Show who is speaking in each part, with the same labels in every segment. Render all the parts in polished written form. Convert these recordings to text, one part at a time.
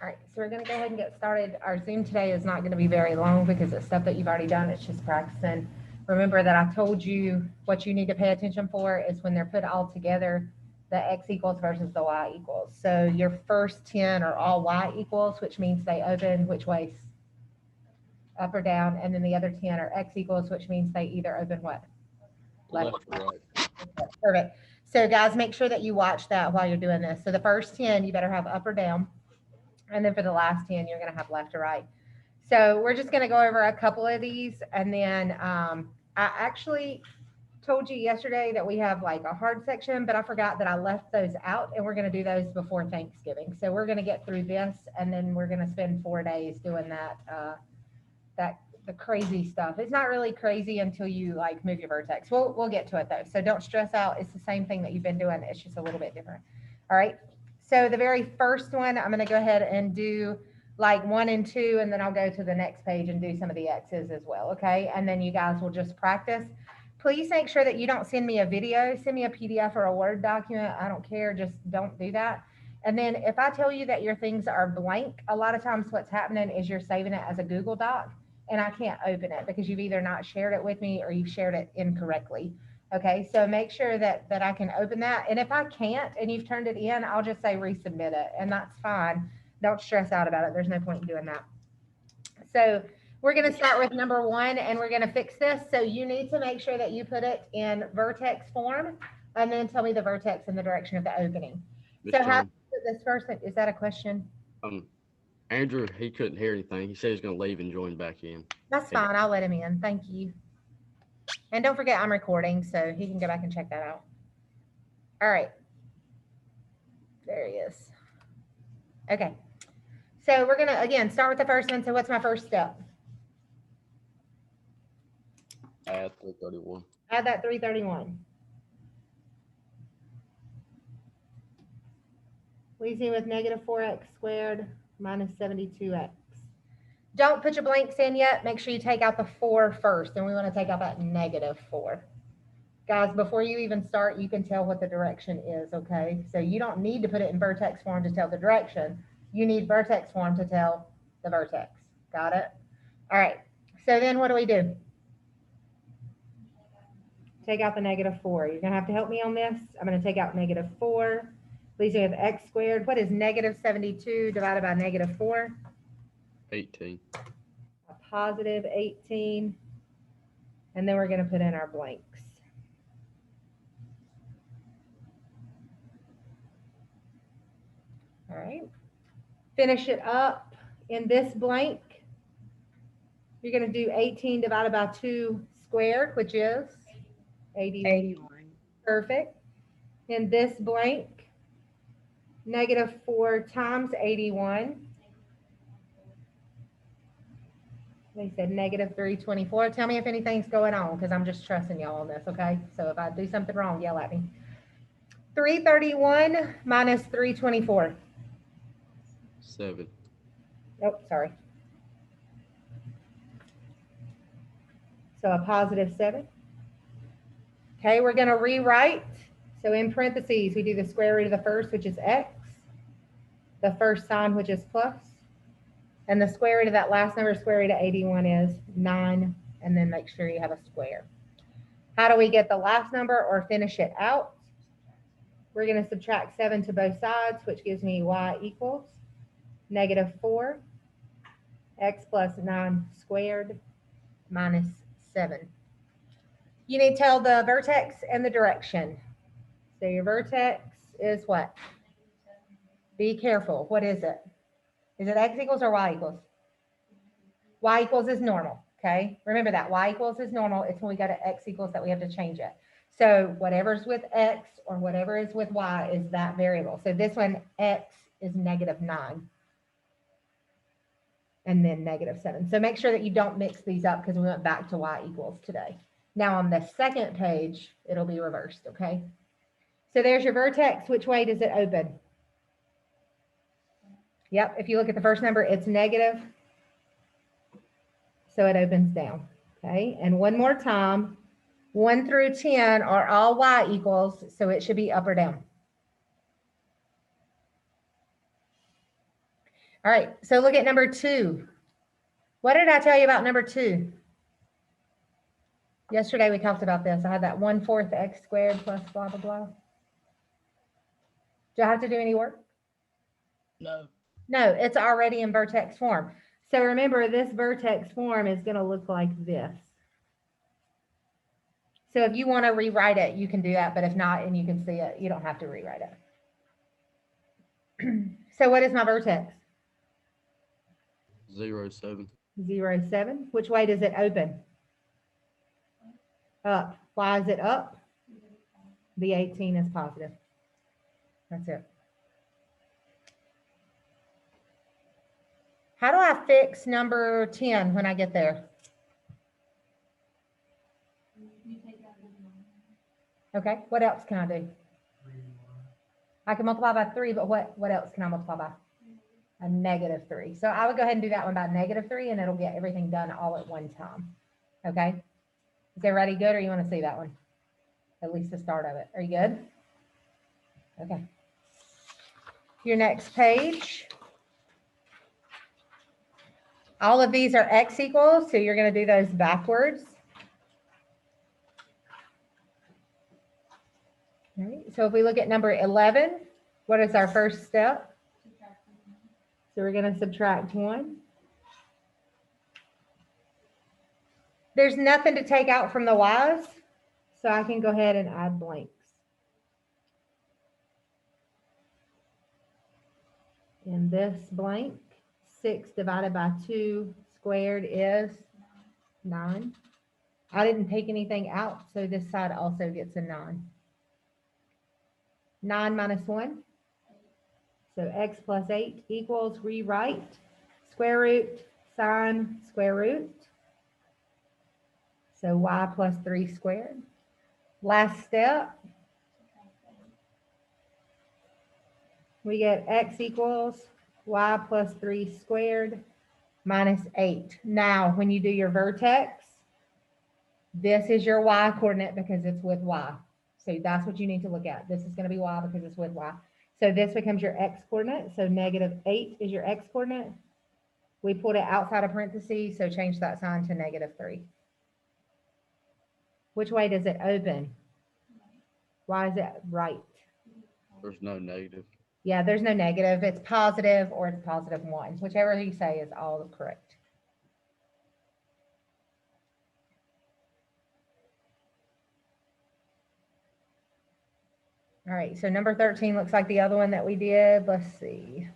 Speaker 1: All right, so we're going to go ahead and get started. Our Zoom today is not going to be very long because it's stuff that you've already done. It's just practicing. Remember that I told you what you need to pay attention for is when they're put all together, the x equals versus the y equals. So your first 10 are all y equals, which means they open which way? Up or down. And then the other 10 are x equals, which means they either open what? Left
Speaker 2: Left
Speaker 1: or
Speaker 2: or right.
Speaker 1: right. Perfect. So guys, make sure that you watch that while you're doing this. So the first 10, you better have up or down. And then for the last 10, you're going to have left or right. So we're just going to go over a couple of these. And then I actually told you yesterday that we have like a hard section, but I forgot that I left those out and we're going to do those before Thanksgiving. So we're going to get through this and then we're going to spend 4 days doing that the crazy stuff. It's not really crazy until you like move your vertex. We'll get to it though. So don't stress out. It's the same thing that you've been doing. It's just a little bit different. All right. So the very first one, I'm going to go ahead and do like 1 and 2, and then I'll go to the next page and do some of the X's as well. Okay. And then you guys will just practice. Please make sure that you don't send me a video, send me a PDF or a Word document. I don't care. Just don't do that. And then if I tell you that your things are blank, a lot of times what's happening is you're saving it as a Google Doc and I can't open it because you've either not shared it with me or you've shared it incorrectly. Okay, so make sure that I can open that. And if I can't and you've turned it in, I'll just say resubmit it, and that's fine. Don't stress out about it. There's no point in doing that. So we're going to start with number 1 and we're going to fix this. So you need to make sure that you put it in vertex form and then tell me the vertex in the direction of the opening.
Speaker 2: Miss
Speaker 1: So how do
Speaker 2: John,
Speaker 1: you put this first? Is that a question?
Speaker 2: um, Andrew, he couldn't hear anything. He said he's going to leave and join back in.
Speaker 1: That's
Speaker 2: He,
Speaker 1: fine. I'll let him in. Thank you. And don't forget I'm recording, so he can go back and check that out. All right. There he is. Okay. So we're going to, again, start with the first one. So what's my first step?
Speaker 2: add 331.
Speaker 1: Add that 331. Leaves me with negative 4x squared minus 72x. Don't put your blanks in yet. Make sure you take out the 4 first. And we want to take out that negative 4. Guys, before you even start, you can tell what the direction is, okay? So you don't need to put it in vertex form to tell the direction. You need vertex form to tell the vertex. Got it? All right. So then what do we do? Take out the negative 4. You're going to have to help me on this. I'm going to take out negative 4. Leaves me with x squared. What is negative 72 divided by negative 4?
Speaker 2: 18.
Speaker 1: A positive 18. And then we're going to put in our blanks. All right. Finish it up in this blank. You're going to do 18 divided by 2 squared, which is
Speaker 3: 81.
Speaker 1: Perfect. In this blank, negative 4 times 81. They said negative 324. Tell me if anything's going on because I'm just trusting y'all on this, okay? So if I do something wrong, yell at me. 331 minus 324.
Speaker 2: 7.
Speaker 1: Oh, sorry. So a positive 7. Okay, we're going to rewrite. So in parentheses, we do the square root of the first, which is x, the first sign, which is plus, and the square root of that last number, square root of 81 is 9, and then make sure you have a square. How do we get the last number or finish it out? We're going to subtract 7 to both sides, which gives me y equals negative 4, x plus 9 squared minus 7. You need to tell the vertex and the direction. So your vertex is what? Be careful. What is it? Is it x equals or y equals? Y equals is normal, okay? Remember that. Y equals is normal. It's when we go to x equals that we have to change it. So whatever's with x or whatever is with y is that variable. So this one, x is negative 9. And then negative 7. So make sure that you don't mix these up because we went back to y equals today. Now on the second page, it'll be reversed, okay? So there's your vertex. Which way does it open? Yep, if you look at the first number, it's negative. So it opens down, okay? And one more time, 1 through 10 are all y equals, so it should be up or down. All right, so look at number 2. What did I tell you about number 2? Yesterday we talked about this. I had that 1/4 x squared plus blah, blah, blah. Do I have to do any work?
Speaker 2: No.
Speaker 1: No, it's already in vertex form. So remember, this vertex form is going to look like this. So if you want to rewrite it, you can do that. But if not, and you can see it, you don't have to rewrite it. So what is my vertex?
Speaker 2: 0, 7.
Speaker 1: 0, 7. Which way does it open? Up. Why is it up? The 18 is positive. That's it. How do I fix number 10 when I get there? Okay, what else can I do? I can multiply by 3, but what else can I multiply by? A -3. So I would go ahead and do that one by -3, and it'll get everything done all at one time. Okay? Is everybody good, or you want to see that one? At least the start of it. Are you good? Okay. Your next page. All of these are x equals, so you're going to do those backwards. All right, so if we look at number 11, what is our first step? So we're going to subtract 1. There's nothing to take out from the y's, so I can go ahead and add blanks. And this blank, 6 divided by 2 squared is 9. I didn't take anything out, so this side also gets a 9. 9 minus 1. So x plus 8 equals, rewrite, square root, sine, square root. So y plus 3 squared. Last step. We get x equals y plus 3 squared minus 8. Now, when you do your vertex, this is your y coordinate because it's with y. So that's what you need to look at. This is going to be y because it's with y. So this becomes your x coordinate. So -8 is your x coordinate. We put it outside of parentheses, so change that sign to -3. Which way does it open? Why is it right?
Speaker 2: There's no negative.
Speaker 1: Yeah, there's no negative. It's positive or it's +1. Whichever you say is all correct. All right, so number 13 looks like the other one that we did. Let's see.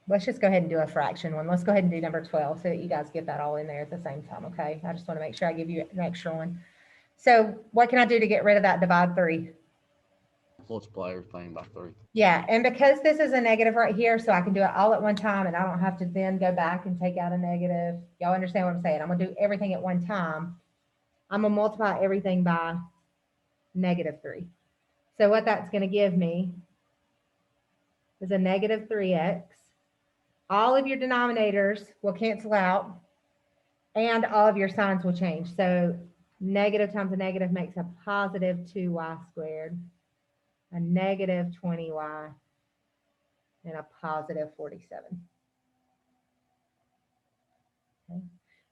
Speaker 1: Let's just go ahead and do a fraction one. Let's go ahead and do number 12 so that you guys get that all in there at the same time, okay? I just want to make sure I give you an extra one. So what can I do to get rid of that divide 3?
Speaker 2: Multiply everything by 3.
Speaker 1: Yeah, and because this is a negative right here, so I can do it all at one time and I don't have to then go back and take out a negative. Y'all understand what I'm saying? I'm going to do everything at one time. I'm going to multiply everything by -3. So what that's going to give me is a -3x. All of your denominators will cancel out and all of your signs will change. So negative times a negative makes a positive 2y squared, a negative 20y, and a positive 47. Okay.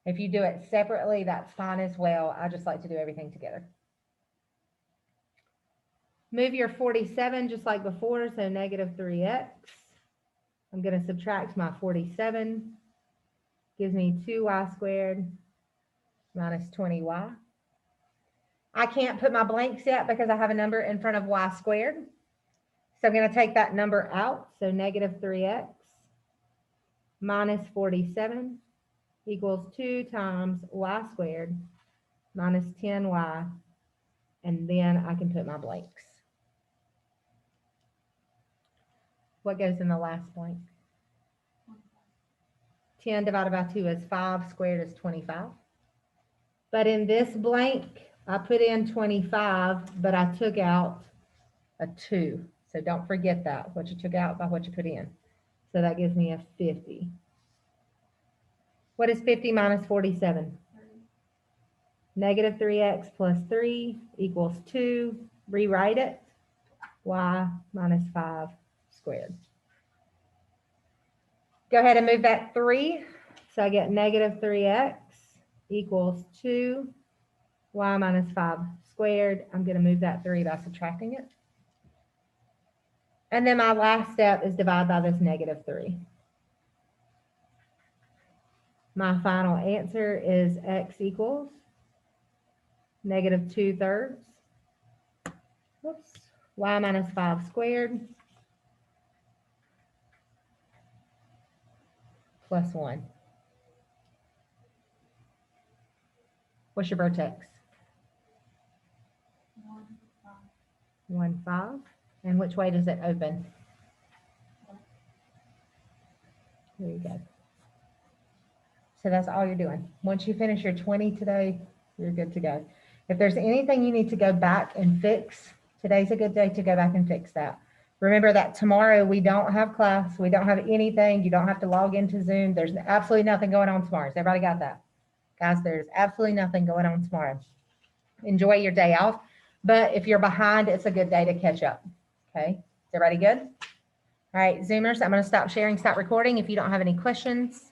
Speaker 1: If you do it separately, that's fine as well. I just like to do everything together. Move your 47 just like before, so -3x. I'm going to subtract my 47. Gives me 2y squared minus 20y. I can't put my blanks yet because I have a number in front of y squared. So I'm going to take that number out. So -3x minus 47 equals 2 times y squared minus 10y. And then I can put my blanks. What goes in the last blank? 10 divided by 2 is 5, squared is 25. But in this blank, I put in 25, but I took out a 2. So don't forget that, what you took out by what you put in. So that gives me a 50. What is 50 minus 47? -3x plus 3 equals 2. Rewrite it. Y minus 5 squared. Go ahead and move that 3. So I get negative 3x equals 2y minus 5 squared. I'm going to move that 3 by subtracting it. And then my last step is divide by this negative 3. My final answer is x equals negative 2/3. Whoops. Y minus 5 squared plus 1. What's your vertex? 1, 5. And which way does it open? There you go. So that's all you're doing. Once you finish your 20 today, you're good to go. If there's anything you need to go back and fix, today's a good day to go back and fix that. Remember that tomorrow we don't have class. We don't have anything. You don't have to log into Zoom. There's absolutely nothing going on tomorrow. Has everybody got that? Guys, there's absolutely nothing going on tomorrow. Enjoy your day off. But if you're behind, it's a good day to catch up. Okay, is everybody good? All right, Zoomers, I'm going to stop sharing, stop recording. If you don't have any questions,